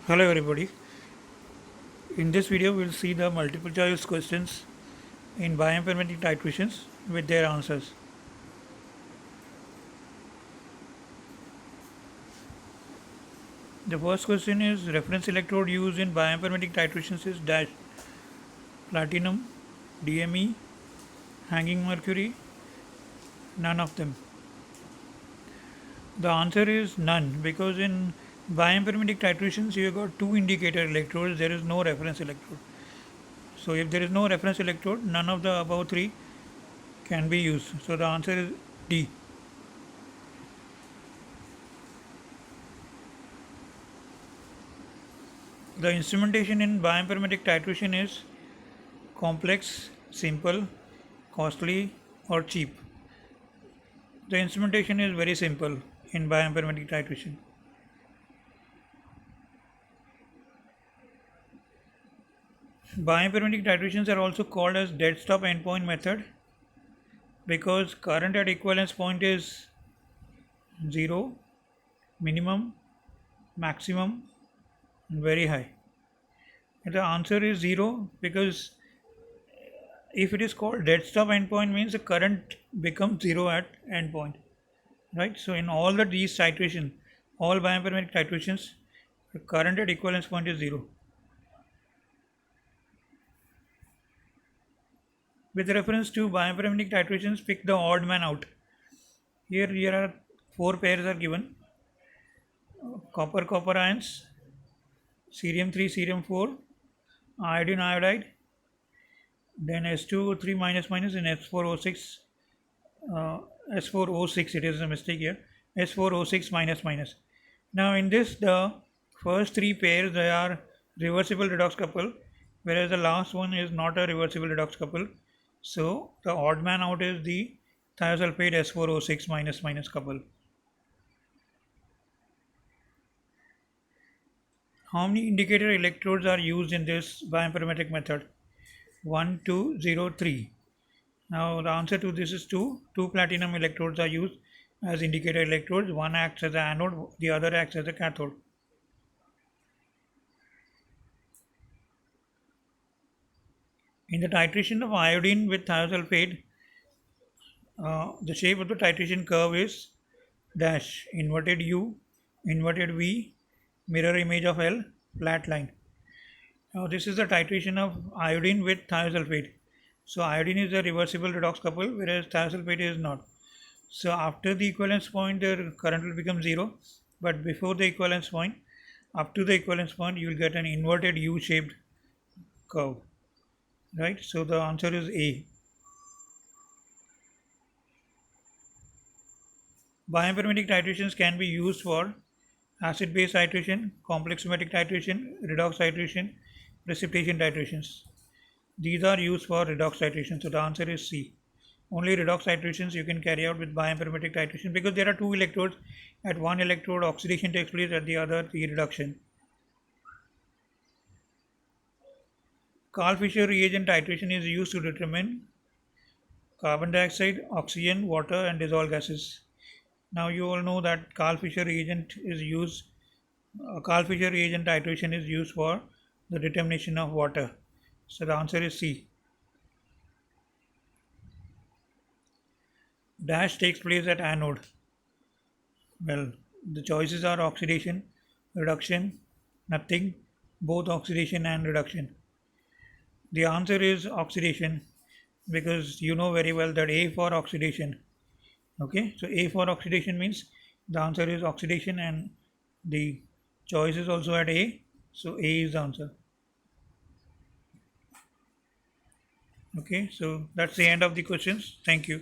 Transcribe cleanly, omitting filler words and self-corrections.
Hello everybody. In this video we'll see the multiple choice questions in bioinformatic titrations with their answers. The first question is reference electrode used in bioinformatic titrations is dash platinum, DME, hanging mercury, none of them. The answer is none because in bioinformatic titrations you have got two indicator electrodes, there is no reference electrode. So if there is no reference electrode, none of the above three can be used. So the answer is D. The instrumentation in bioinformatic titration is complex, simple, costly, or cheap. The instrumentation is very simple in bioinformatic titration. Bioinformatic titrations are also called as dead stop endpoint method because current at equivalence point is 0, minimum, maximum, and very high. And the answer is 0 because if it is called dead stop endpoint means the current becomes 0 at endpoint, right? So in all these titrations, all bioinformatic titrations, the current at equivalence point is 0. With reference to bioinformatic titrations, pick the odd man out. Here are four pairs are given: copper copper ions, cerium 3 cerium 4, iodine iodide, then S2O3 minus minus and S4O6. Uh, S4O6, it is a mistake here. S4O6 minus minus. Now in this, the first three pairs they are reversible redox couple, whereas the last one is not a reversible redox couple. So the odd man out is the thiosulfate S4O6 minus minus couple. How many indicator electrodes are used in this bioinformatic method? 1, 2, 0, 3. Now the answer to this is 2. Two platinum electrodes are used as indicator electrodes. One acts as an anode, the other acts as a cathode. In the titration of iodine with thiosulfate, the shape of the titration curve is dash, inverted U, inverted V, mirror image of L, flat line. Now this is the titration of iodine with thiosulfate. So iodine is a reversible redox couple whereas thiosulfate is not. So after the equivalence point the current will become 0, but before the equivalence point, up to the equivalence point you will get an inverted U shaped curve, right? So the answer is A. Bioinformatic titrations can be used for acid base titration, complex somatic titration, redox titration, precipitation titrations. These are used for redox titration, so the answer is C. Only redox titrations you can carry out with bioinformatic titration because there are two electrodes. At one electrode oxidation takes place, at the other the reduction. Karl-Fischer reagent titration is used to determine carbon dioxide, oxygen, water and dissolved gases. Now you all know that Karl-Fischer reagent is used. Karl-Fischer reagent titration is used for the determination of water. So the answer is C. Dash takes place at anode. Well, the choices are oxidation, reduction, nothing, both oxidation and reduction. The answer is oxidation because you know very well that A for oxidation. Okay, so A for oxidation means the answer is oxidation and the choice is also at A. So A is the answer. Okay, so that's the end of the questions. Thank you.